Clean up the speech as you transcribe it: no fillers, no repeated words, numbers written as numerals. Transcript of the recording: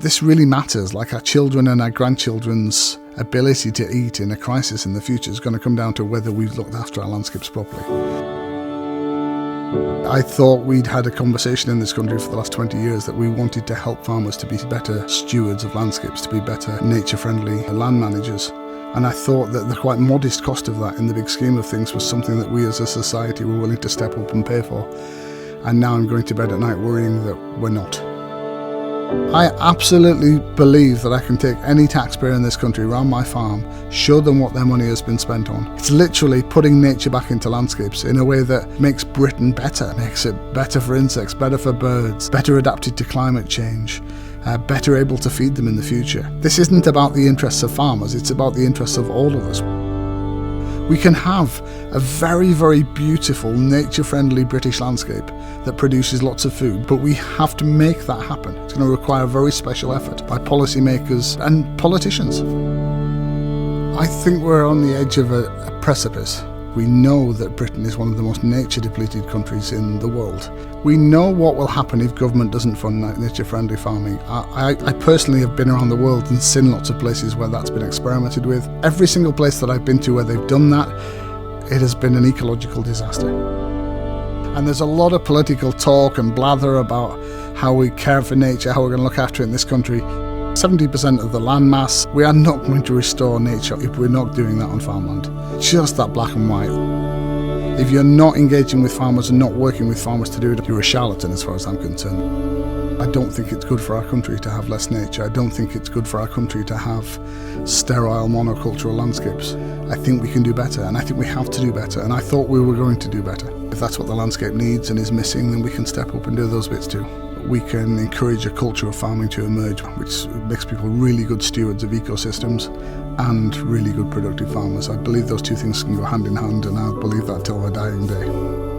This really matters, like our children and our grandchildren's ability to eat in a crisis in the future is going to come down to whether we've looked after our landscapes properly. I thought we'd had a conversation in this country for the last 20 years that we wanted to help farmers to be better stewards of landscapes, to be better nature-friendly land managers. And I thought that the quite modest cost of that in the big scheme of things was something that we as a society were willing to step up and pay for. And now I'm going to bed at night worrying that we're not. I absolutely believe that I can take any taxpayer in this country around my farm, show them what their money has been spent on. It's literally putting nature back into landscapes in a way that makes Britain better, makes it better for insects, better for birds, better adapted to climate change, better able to feed them in the future. This isn't about the interests of farmers, it's about the interests of all of us. We can have a very, very beautiful, nature-friendly British landscape that produces lots of food, but we have to make that happen. It's going to require a very special effort by policymakers and politicians. I think we're on the edge of a precipice. We know that Britain is one of the most nature-depleted countries in the world. We know what will happen if government doesn't fund nature-friendly farming. I personally have been around the world and seen lots of places where that's been experimented with. Every single place that I've been to where they've done that, it has been an ecological disaster. And there's a lot of political talk and blather about how we care for nature, how we're going to look after it in this country. 70% of the land mass, we are not going to restore nature if we're not doing that on farmland. Just that black and white. If you're not engaging with farmers and not working with farmers to do it, you're a charlatan as far as I'm concerned. I don't think it's good for our country to have less nature. I don't think it's good for our country to have sterile monocultural landscapes. I think we can do better, and I think we have to do better, and I thought we were going to do better. If that's what the landscape needs and is missing, then we can step up and do those bits too. We can encourage a culture of farming to emerge, which makes people really good stewards of ecosystems and really good productive farmers. I believe those two things can go hand in hand, and I believe that till my dying day.